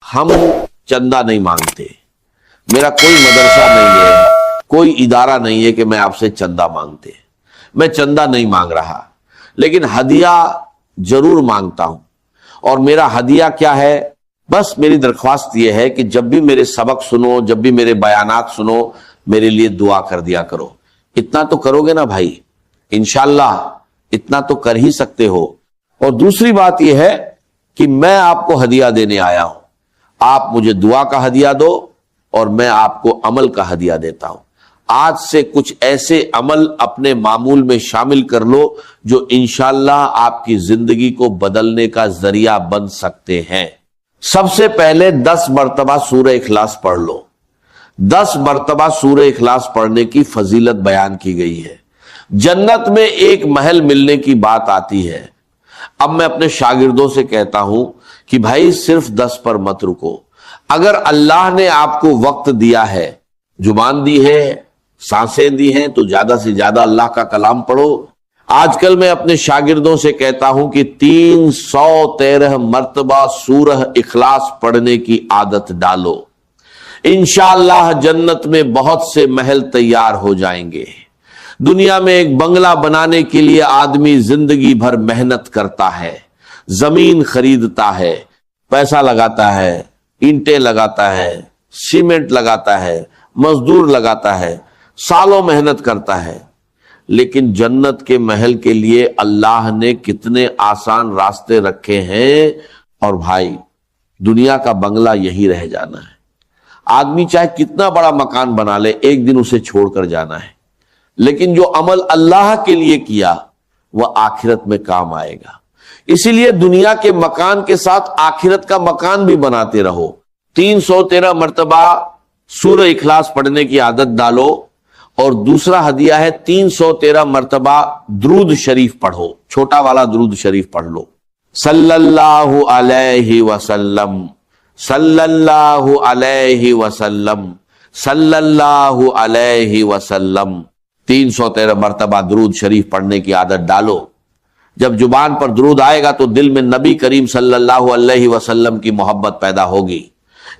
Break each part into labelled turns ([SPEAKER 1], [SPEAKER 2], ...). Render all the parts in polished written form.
[SPEAKER 1] ہم چندہ نہیں مانگتے، میرا کوئی مدرسہ نہیں ہے، کوئی ادارہ نہیں ہے کہ میں آپ سے چندہ مانگتے، میں چندہ نہیں مانگ رہا، لیکن ہدیہ ضرور مانگتا ہوں۔ اور میرا ہدیہ کیا ہے؟ بس میری درخواست یہ ہے کہ جب بھی میرے سبق سنو، جب بھی میرے بیانات سنو، میرے لیے دعا کر دیا کرو۔ اتنا تو کرو گے نا بھائی؟ انشاءاللہ اتنا تو کر ہی سکتے ہو۔ اور دوسری بات یہ ہے کہ میں آپ کو ہدیہ دینے آیا ہوں، آپ مجھے دعا کا ہدیہ دو اور میں آپ کو عمل کا ہدیہ دیتا ہوں۔ آج سے کچھ ایسے عمل اپنے معمول میں شامل کر لو جو انشاءاللہ آپ کی زندگی کو بدلنے کا ذریعہ بن سکتے ہیں۔ سب سے پہلے 10 مرتبہ سورہ اخلاص پڑھ لو۔ 10 مرتبہ سورہ اخلاص پڑھنے کی فضیلت بیان کی گئی ہے۔ جنت میں ایک محل ملنے کی بات آتی ہے۔ اب میں اپنے شاگردوں سے کہتا ہوں کہ بھائی صرف 10 پر مت رکو۔ اگر اللہ نے آپ کو وقت دیا ہے، زبان دی ہے، سانسیں دی ہیں، تو زیادہ سے زیادہ اللہ کا کلام پڑھو۔ آج کل میں اپنے شاگردوں سے کہتا ہوں کہ 313 مرتبہ سورہ اخلاص پڑھنے کی عادت ڈالو، انشاءاللہ جنت میں بہت سے محل تیار ہو جائیں گے۔ دنیا میں ایک بنگلہ بنانے کے لیے آدمی زندگی بھر محنت کرتا ہے، زمین خریدتا ہے، پیسہ لگاتا ہے، اینٹیں لگاتا ہے، سیمنٹ لگاتا ہے، مزدور لگاتا ہے، سالوں محنت کرتا ہے، لیکن جنت کے محل کے لیے اللہ نے کتنے آسان راستے رکھے ہیں۔ اور بھائی دنیا کا بنگلہ یہی رہ جانا ہے، آدمی چاہے کتنا بڑا مکان بنا لے ایک دن اسے چھوڑ کر جانا ہے، لیکن جو عمل اللہ کے لیے کیا وہ آخرت میں کام آئے گا۔ اسی لیے دنیا کے مکان کے ساتھ آخرت کا مکان بھی بناتے رہو۔ 313 مرتبہ سورہ اخلاص پڑھنے کی عادت ڈالو، اور دوسرا ہدیہ ہے 313 مرتبہ درود شریف پڑھو، چھوٹا والا درود شریف پڑھ لو۔ صلی اللہ علیہ وسلم، صلی اللہ علیہ وسلم، صلی اللہ علیہ وسلم۔ 313 مرتبہ درود شریف پڑھنے کی عادت ڈالو۔ جب زبان پر درود آئے گا تو دل میں نبی کریم صلی اللہ علیہ وسلم کی محبت پیدا ہوگی۔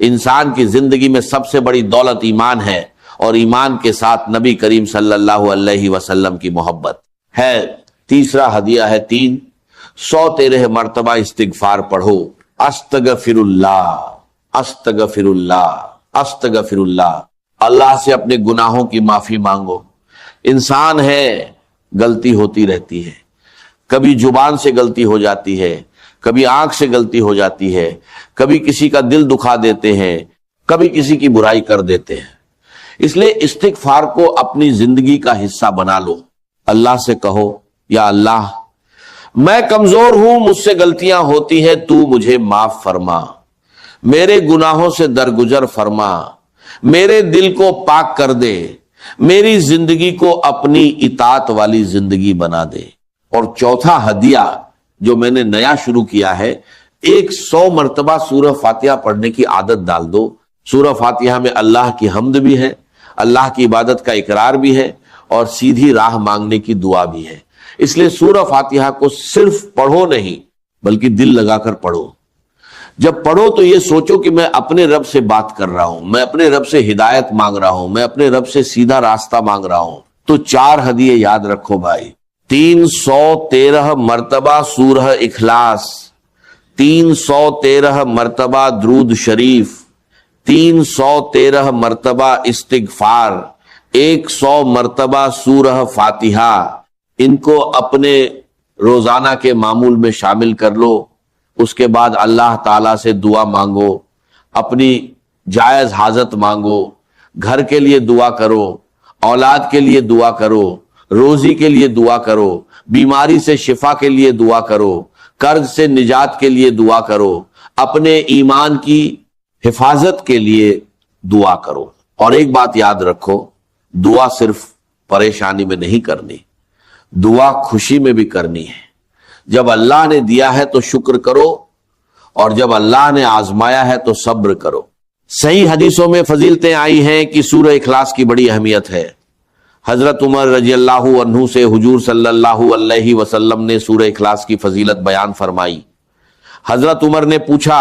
[SPEAKER 1] انسان کی زندگی میں سب سے بڑی دولت ایمان ہے، اور ایمان کے ساتھ نبی کریم صلی اللہ علیہ وسلم کی محبت ہے۔ تیسرا ہدیہ ہے 313 مرتبہ استغفار پڑھو۔ استغفر اللہ، استغفر اللہ، استغفر اللہ۔ اللہ سے اپنے گناہوں کی معافی مانگو۔ انسان ہے، غلطی ہوتی رہتی ہے، کبھی زبان سے غلطی ہو جاتی ہے، کبھی آنکھ سے غلطی ہو جاتی ہے، کبھی کسی کا دل دکھا دیتے ہیں، کبھی کسی کی برائی کر دیتے ہیں۔ اس لیے استغفار کو اپنی زندگی کا حصہ بنا لو۔ اللہ سے کہو، یا اللہ میں کمزور ہوں، مجھ سے غلطیاں ہوتی ہیں، تو مجھے معاف فرما، میرے گناہوں سے درگزر فرما، میرے دل کو پاک کر دے، میری زندگی کو اپنی اطاعت والی زندگی بنا دے۔ اور چوتھا ہدیہ جو میں نے نیا شروع کیا ہے، 100 مرتبہ سورہ فاتحہ پڑھنے کی عادت ڈال دو۔ سورہ فاتحہ میں اللہ کی حمد بھی ہے، اللہ کی عبادت کا اقرار بھی ہے، اور سیدھی راہ مانگنے کی دعا بھی ہے۔ اس لیے سورہ فاتحہ کو صرف پڑھو نہیں بلکہ دل لگا کر پڑھو۔ جب پڑھو تو یہ سوچو کہ میں اپنے رب سے بات کر رہا ہوں، میں اپنے رب سے ہدایت مانگ رہا ہوں، میں اپنے رب سے سیدھا راستہ مانگ رہا ہوں۔ تو 4 ہدیے یاد رکھو بھائی۔ 313 مرتبہ سورہ اخلاص، 313 مرتبہ درود شریف، 313 مرتبہ استغفار، 100 مرتبہ سورہ فاتحہ۔ ان کو اپنے روزانہ کے معمول میں شامل کر لو۔ اس کے بعد اللہ تعالیٰ سے دعا مانگو، اپنی جائز حاجت مانگو، گھر کے لیے دعا کرو، اولاد کے لیے دعا کرو، روزی کے لیے دعا کرو، بیماری سے شفا کے لیے دعا کرو، قرض سے نجات کے لیے دعا کرو، اپنے ایمان کی حفاظت کے لیے دعا کرو۔ اور ایک بات یاد رکھو، دعا صرف پریشانی میں نہیں کرنی، دعا خوشی میں بھی کرنی ہے۔ جب اللہ نے دیا ہے تو شکر کرو، اور جب اللہ نے آزمایا ہے تو صبر کرو۔ صحیح حدیثوں میں فضیلتیں آئی ہیں کہ سورہ اخلاص کی بڑی اہمیت ہے۔ حضرت عمر رضی اللہ عنہ سے حضور صلی اللہ علیہ وسلم نے سورہ اخلاص کی فضیلت بیان فرمائی۔ حضرت عمر نے پوچھا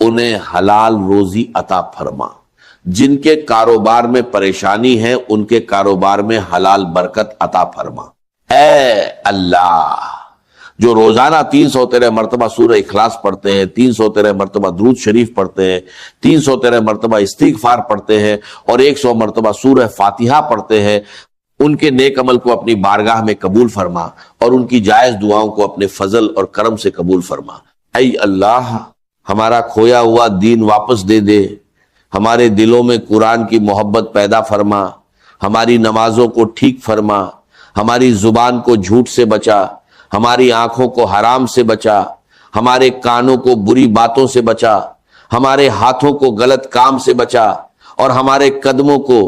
[SPEAKER 1] انہیں حلال روزی عطا فرما، جن کے کاروبار میں پریشانی ہے ان کے کاروبار میں حلال برکت عطا فرما۔ اے اللہ، جو روزانہ 313 مرتبہ سورہ اخلاص پڑھتے ہیں، 313 مرتبہ درود شریف پڑھتے ہیں، 313 مرتبہ استغفار پڑھتے ہیں اور 100 مرتبہ سورہ فاتحہ پڑھتے ہیں، ان کے نیک عمل کو اپنی بارگاہ میں قبول فرما اور ان کی جائز دعاؤں کو اپنے فضل اور کرم سے قبول فرما۔ اے اللہ، ہمارا کھویا ہوا دین واپس دے دے، ہمارے دلوں میں قرآن کی محبت پیدا فرما، ہماری نمازوں کو ٹھیک فرما، ہماری زبان کو جھوٹ سے بچا، ہماری آنکھوں کو حرام سے بچا، ہمارے کانوں کو بری باتوں سے بچا، ہمارے ہاتھوں کو غلط کام سے بچا اور ہمارے قدموں کو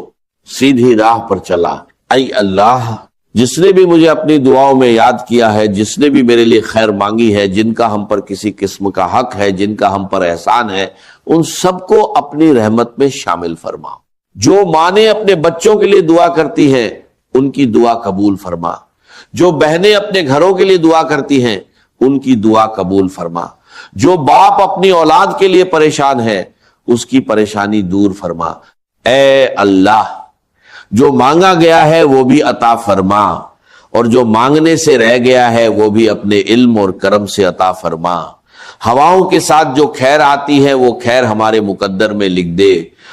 [SPEAKER 1] سیدھی راہ پر چلا۔ اے اللہ، جس نے بھی مجھے اپنی دعاؤں میں یاد کیا ہے، جس نے بھی میرے لیے خیر مانگی ہے، جن کا ہم پر کسی قسم کا حق ہے، جن کا ہم پر احسان ہے، ان سب کو اپنی رحمت میں شامل فرما۔ جو ماں اپنے بچوں کے لیے دعا کرتی ہیں ان کی دعا قبول فرما، جو بہنیں اپنے گھروں کے لیے دعا کرتی ہیں ان کی دعا قبول فرما، جو باپ اپنی اولاد کے لیے پریشان ہے اس کی پریشانی دور فرما۔ اے اللہ، جو مانگا گیا ہے وہ بھی عطا فرما اور جو مانگنے سے رہ گیا ہے وہ بھی اپنے علم اور کرم سے عطا فرما۔ ہواؤں کے ساتھ جو خیر آتی ہے وہ خیر ہمارے مقدر میں لکھ دے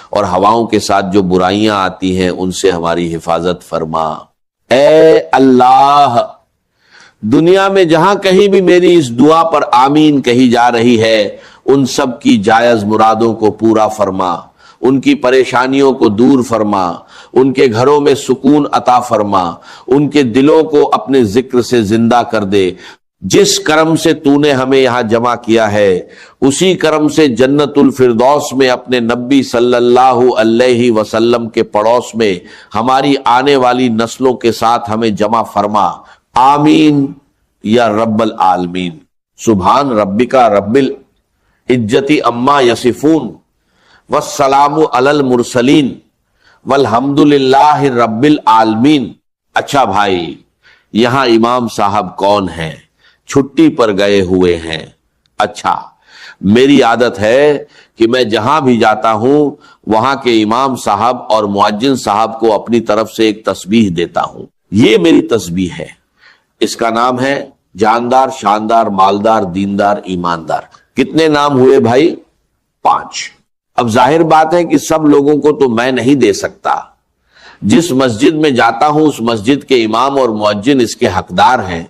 [SPEAKER 1] اور ہواؤں کے ساتھ جو برائیاں آتی ہیں ان سے ہماری حفاظت فرما۔ اے اللہ، دنیا میں جہاں کہیں بھی میری اس دعا پر آمین کہی جا رہی ہے ان سب کی جائز مرادوں کو پورا فرما، ان کی پریشانیوں کو دور فرما، ان کے گھروں میں سکون عطا فرما، ان کے دلوں کو اپنے ذکر سے زندہ کر دے۔ جس کرم سے تو نے ہمیں یہاں جمع کیا ہے اسی کرم سے جنت الفردوس میں اپنے نبی صلی اللہ علیہ وسلم کے پڑوس میں ہماری آنے والی نسلوں کے ساتھ ہمیں جمع فرما۔ آمین یا رب العالمین۔ سبحان ربک رب العزت عما یصفون والسلام علی المرسلین والحمد للہ رب العالمین۔ اچھا بھائی، یہاں امام صاحب کون ہیں؟ چھٹی پر گئے ہوئے ہیں۔ اچھا، میری عادت ہے کہ میں جہاں بھی جاتا ہوں وہاں کے امام صاحب اور مؤذن صاحب کو اپنی طرف سے ایک تسبیح دیتا ہوں۔ یہ میری تسبیح ہے، اس کا نام ہے جاندار، شاندار، مالدار، دیندار، ایماندار۔ کتنے نام ہوئے بھائی؟ 5۔ اب ظاہر بات ہے کہ سب لوگوں کو تو میں نہیں دے سکتا۔ جس مسجد میں جاتا ہوں اس مسجد کے امام اور مؤذن اس کے حقدار ہیں،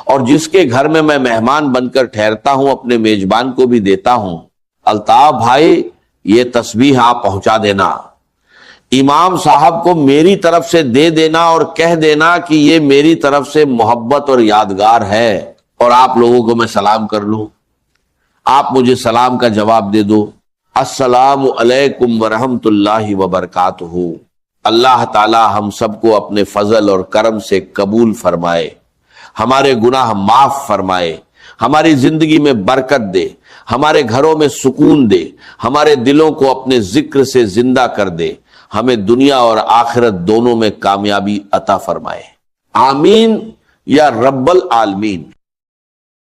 [SPEAKER 1] اور جس کے گھر میں میں مہمان بن کر ٹھہرتا ہوں اپنے میزبان کو بھی دیتا ہوں۔ الطاف بھائی، یہ تسبیح آپ پہنچا دینا، امام صاحب کو میری طرف سے دے دینا اور کہہ دینا کہ یہ میری طرف سے محبت اور یادگار ہے، اور آپ لوگوں کو میں سلام کر لوں، آپ مجھے سلام کا جواب دے دو۔ السلام علیکم ورحمۃ اللہ وبرکاتہ۔ اللہ تعالی ہم سب کو اپنے فضل اور کرم سے قبول فرمائے، ہمارے گناہ معاف فرمائے، ہماری زندگی میں برکت دے، ہمارے گھروں میں سکون دے، ہمارے دلوں کو اپنے ذکر سے زندہ کر دے، ہمیں دنیا اور آخرت دونوں میں کامیابی عطا فرمائے۔ آمین یا رب العالمین۔